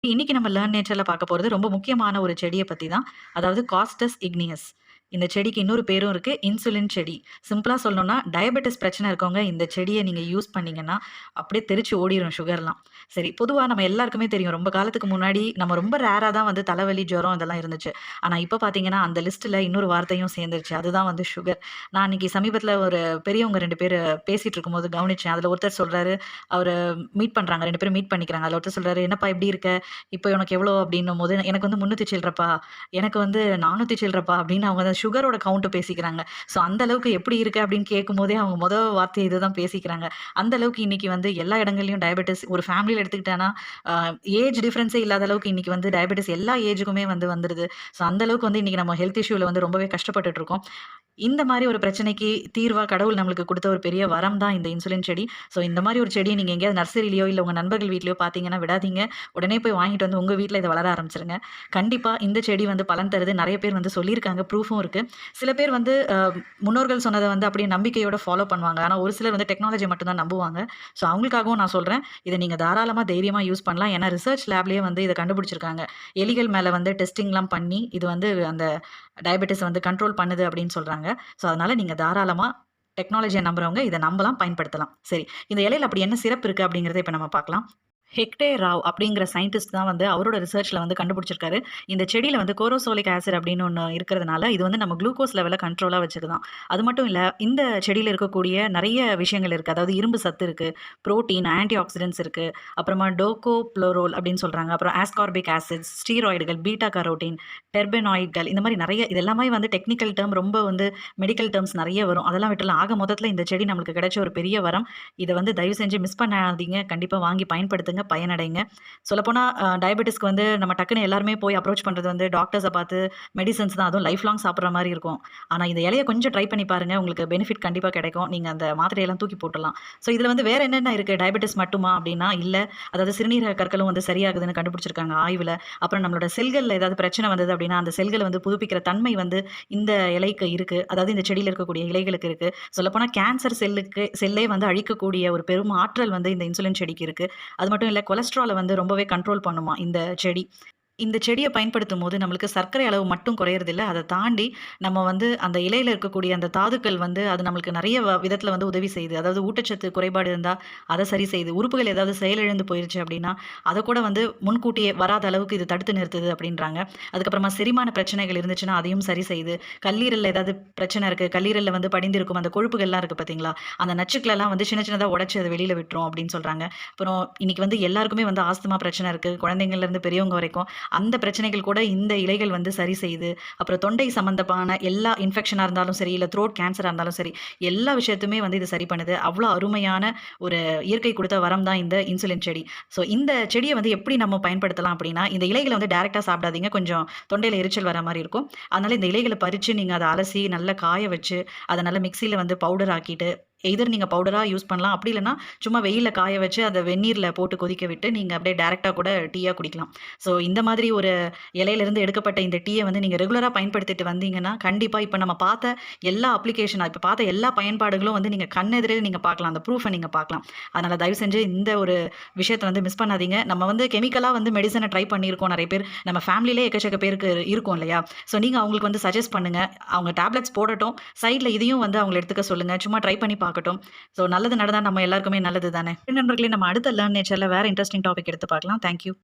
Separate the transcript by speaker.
Speaker 1: இன்னைக்கு நம்ம லேர்ன் நேச்சர்ல பார்க்க போறது ரொம்ப முக்கியமான ஒரு செடிய பத்தி தான். அதாவது காஸ்டஸ் இக்னியஸ். இந்த செடிக்கு இன்னொரு பேரும் இருக்கு. இன்சுலின் செடி. சிம்பிளா சொல்லணும்னா, டயபெட்டிஸ் பிரச்சனை இருக்கவங்க இந்த செடிய நீங்க யூஸ் பண்ணீங்கன்னா, அப்படியே தெறிச்சு ஓடிரும் சுகர்லாம். சரி, பொதுவா நம்ம எல்லாருக்குமே தெரியும். ரொம்ப காலத்துக்கு முன்னாடி நம்ம ரொம்ப ரேரா தான் வந்து தலைவலி, ஜுரம் இதெல்லாம் இருந்துச்சு. ஆனா இப்ப பார்த்தீங்கன்னா, அந்த லிஸ்ட்ல இன்னொரு வார்த்தையும் சேர்ந்துருச்சு. அதுதான் வந்து சுகர். நான் அன்னைக்கு சமீபத்தில ஒரு பெரியவங்க 2 பேரு பேசிட்டு இருக்கும்போது கவனிச்சேன். அதுல ஒருத்தர் சொல்றாரு, அவரு மீட் பண்றாங்க. 2 பேரும் மீட் பண்ணிக்கிறாங்க. அதுல ஒருத்தர் சொல்றாரு, "என்னப்பா இப்படி இருக்க? இப்ப உனக்கு எவ்வளோ அப்படின்னும்போது, எனக்கு வந்து 300 சில்றப்பா, எனக்கு வந்து 400 சில்றப்பா அப்படின்னு அவங்க அந்த சுகரோட கவுண்ட் பேசிக்கிறாங்க. ஸோ அந்த அளவுக்கு எப்படி இருக்கு அப்படின்னு கேட்கும்போதே அவங்க வார்த்தை இதுதான் பேசிக்கிறாங்க. அந்த அளவுக்கு இன்னைக்கு வந்து எல்லா இடங்கள்லயும் டயபெட்டிஸ் ஒரு ஃபேமிலில எடுத்துக்கிட்டேன்னா, அ ஏஜ் டிஃபரன்ஸே இல்லாத அளவுக்கு இன்னைக்கு வந்து டயபெட்டிஸ் எல்லா ஏஜுக்குமே வந்து வந்துருது. ஸோ அந்த அளவுக்கு வந்து இன்னைக்கு நம்ம ஹெல்த் இஷ்யூல வந்து ரொம்பவே கஷ்டப்பட்டுட்டு இருக்கோம். இந்த மாரி ஒரு பிரச்சனைக்கு தீர்வா கடவுள் நம்மளுக்கு குடுத்த ஒரு பெரிய வரம் தான் இந்த இன்சுலின் செடி. ஸோ இந்த மாரி ஒரு செடிய நீங்க எங்கேயாவது நர்சரிலயோ, இல்ல உங்க நண்பர்கள் வீட்லயோ பார்த்தீங்கன்னா விடாதீங்க. உடனே போய் வாங்கிட்டு வந்து உங்க வீட்ல இத வளர ஆரம்பிச்சுருங்க. கண்டிப்பா இந்த செடி வந்து பலன் தருது. நெறைய பேர் வந்து சொல்லியிருக்காங்க. ப்ரூஃபும் இருக்கு. சில பேர் வந்து முன்னோர்கள் சொன்னத வந்து அப்படியே நம்பிக்கையோட ஃபாலோ பண்ணுவாங்க. ஆனா ஒரு சிலர் வந்து டெக்னாலஜிய மட்டும் தான் நம்புவாங்க. ஸோ அவங்களுக்காகவும் நான் சொல்றேன். இத நீங்க தாராளமா தைரியமா யூஸ் பண்ணலாம். ஏன்னா ரிசர்ச் லேப்லயே வந்து இத கண்டுபிடிச்சிருக்காங்க. எலிகள் மேல வந்து டெஸ்டிங்லாம் பண்ணி, இது வந்து அந்த டயபெட்டிஸ வந்து கண்ட்ரோல் பண்ணுது அப்படின்னு சொல்றாங்க. ஸோ அதனால நீங்க தாராளமா டெக்னாலஜிய நம்புறவங்க இத நம்பலாம், பயன்படுத்தலாம். சரி, இந்த இலையில அப்படி என்ன சிறப்பு இருக்கு அப்படிங்கிறத இப்ப நம்ம பார்க்கலாம். ஹெக்டே ராவ் அப்படிங்கிற சயின்டிஸ்ட் தான் வந்து அவரோட ரிசர்ச்ல வந்து கண்டுபிடிச்சிருக்காரு. இந்த செடியில வந்து கோரோசோலிக் ஆசிட் அப்படின்னு ஒண்ணு இருக்கிறதுனால, இது வந்து நம்ம குளுக்கோஸ் லெவல கண்ட்ரோலா வச்சுக்குதாம். அது மட்டும் இல்ல, இந்த செடியில இருக்கக்கூடிய நெறைய விஷயங்கள் இருக்கு. அதாவது இரும்பு சத்து இருக்கு, புரோட்டீன், ஆன்டி ஆக்ஸிடென்ட்ஸ் இருக்கு. அப்புறமா டோகோப்ளோரோல் அப்படின்னு சொல்றாங்க. அப்புறம் ஆஸ்கார்பிக் ஆசிட்ஸ், ஸ்டீராய்டுகள், பீட்டா கரோட்டின், டெர்பெனாய்ட்கள் இந்த மாரி நெறைய இது எல்லாமே வந்து டெக்னிக்கல் டெர்ம் ரொம்ப வந்து மெடிக்கல் டெர்ம்ஸ் நெறைய வரும். அதெல்லாம் விட்டுறலாம். ஆக மொத்தத்தில இந்த செடி நம்மளுக்கு கிடைச்ச ஒரு பெரிய வரம். இத வந்து தயவு செஞ்சு மிஸ் பண்ணாதீங்க. கண்டிப்பா வாங்கி பயன்படுத்துங்க. பயனடைங்க. சொல்லப்போனா டயபெட்டிஸ்க்கு வந்து நம்ம டக்குனு எல்லாருமே போய் அப்ரோச் பண்றது வந்து டாக்டர்ஸ பார்த்து மெடிசின்ஸ் தான். அதுவும் லைஃப் லாங் சாப்பிடுற மாரி இருக்கும். ஆனா இந்த இலைய கொஞ்சம் ட்ரை பண்ணி பாருங்க. உங்களுக்கு பெனிஃபிட் கண்டிப்பா கிடைக்கும். நீங்க அந்த மாத்திரையெல்லாம் தூக்கி போட்டுறலாம். ஸோ இதுல வந்து வேற என்னென்ன இருக்கு? டயபெட்டிஸ் மட்டுமா? அப்டின்னா இல்ல. அதாவது சிறுநீரக கற்களும் வந்து சரியாகுதுன்னு கண்டுபிடிச்சிருக்காங்க ஆய்வுல. அப்புறம் நம்மளோட செல்கள்ல ஏதாவது பிரச்சனை வந்தது அப்டின்னா, அந்த செல்கள வந்து புதுப்பிக்கிற தன்மை வந்து இந்த இலைக்கு இருக்கு. அதாவது இந்த செடியில இருக்கக்கூடிய இலைகளுக்கு இருக்கு. சொல்லப்போனா கேன்சர் செல்லே வந்து அழிக்கக்கூடிய ஒரு பெரும் ஆற்றல் வந்து இந்த இன்சுலின் செடிக்கு இருக்கு. அது மட்டும் இல்ல கொலஸ்ட்ரால வந்து ரொம்பவே கண்ட்ரோல் பண்ணுமாம் இந்த செடி. இந்த செடிய பயன்படுத்தும்போது நம்மளுக்கு சர்க்கரை அளவு மட்டும் குறையறதில்ல. அத தாண்டி நம்ம வந்து அந்த இலையில இருக்கக்கூடிய அந்த தாதுக்கள் வந்து அது நம்மளுக்கு நெறைய விதத்தில வந்து உதவி செய்யுது. அதாவது ஊட்டச்சத்து குறைபாடு இருந்தா அத சரி செய்யுது. உறுப்புகள் ஏதாவது செயலிழந்து போயிருச்சு அப்டின்னா, அத கூட வந்து முன்கூட்டியே வராத அளவுக்கு இது தடுத்து நிறுத்துது அப்டின்றாங்க. அதுக்கப்புறமா செரிமான பிரச்சனைகள் இருந்துச்சுன்னா, அதையும் சரி செய்யுது. கல்லீரல்ல ஏதாவது பிரச்சனை இருக்கு, கல்லீரல்ல வந்து படிந்திருக்கும் அந்த கொழுப்புகள்லாம் இருக்கு பார்த்தீங்களா? அந்த நச்சுக்களெல்லாம் வந்து சின்ன சின்னதா உடைச்சு அத வெளியில விட்டுரும் அப்டின்னு சொல்றாங்க. அப்புறம் இன்னைக்கு வந்து எல்லாருக்குமே வந்து ஆஸ்துமா பிரச்சனை இருக்கு. குழந்தைங்கள்ல இருந்து பெரியவங்க வரைக்கும். அந்த பிரச்சனைகள் கூட இந்த இலைகள் வந்து சரி செய்யுது. அப்புறம் தொண்டை சம்மந்தமான எல்லா இன்ஃபெக்ஷனா இருந்தாலும் சரி, இல்ல த்ரோட் கேன்சரா இருந்தாலும் சரி, எல்லா விஷயத்துமே வந்து இது சரி பண்ணுது. அவ்ளோ அருமையான ஒரு இயற்கை குடுத்த வரம் தான் இந்த இன்சுலின் செடி. ஸோ இந்த செடிய வந்து எப்படி நம்ம பயன்படுத்தலாம் அப்படின்னா, இந்த இலைகள வந்து டைரக்ட்டா சாப்பிடாதீங்க. கொஞ்சம் தொண்டையில எரிச்சல் வர மாரி இருக்கும். அதனால இந்த இலைகள பறிச்சு நீங்க அத அலசி நல்லா காய வச்சு, அத நல்லா மிக்ஸியில வந்து பவுடர் ஆக்கிட்டு, எய்தர் நீங்க பவுடரா யூஸ் பண்ணலாம். அப்படி இல்லன்னா, சும்மா வெயில்ல காய வச்சு அத வெந்நீர்ல போட்டு கொதிக்க விட்டு, நீங்க அப்படியே டைரக்ட்டா கூட டீயா குடிக்கலாம். ஸோ இந்த மாதிரி ஒரு இலையிலிருந்து எடுக்கப்பட்ட இந்த டீய வந்து நீங்க ரெகுலரா பயன்படுத்திட்டு வந்தீங்கன்னா, கண்டிப்பா இப்ப நம்ம பார்த்த எல்லா அப்ளிகேஷன் இப்ப பார்த்த எல்லா பயன்பாடுகளும் வந்து நீங்க கண்ணெதிரே நீங்க பார்க்கலாம். அந்த ப்ரூஃப நீங்க பார்க்கலாம். அதனால தயவு செஞ்சு இந்த ஒரு விஷயத்த வந்து மிஸ் பண்ணாதீங்க. நம்ம வந்து கெமிக்கலா வந்து மெடிசின ட்ரை பண்ணியிருக்கோம் நெறைய பேர். நம்ம ஃபேமிலிலே எக்கச்சக்க பேருக்கு இருக்கும் இல்லையா? ஸோ நீங்க அவங்களுக்கு வந்து சஜெஸ்ட் பண்ணுங்க. அவங்க டேப்லெட்ஸ் போடட்டும். சைட்ல இதையும் வந்து அவங்கள எடுத்துக்க சொல்லுங்க. சும்மா ட்ரை பண்ணி பார்க்கட்டும். ஸோ நல்லது நடந்தா நம்ம எல்லாருக்குமே நல்லது தானே. நண்பர்களே நம்ம அடுத்த லேர்ன் நேச்சர்ல வேற இன்ட்ரஸ்டிங் டாபிக் எடுத்து பார்க்கலாம். Thank you.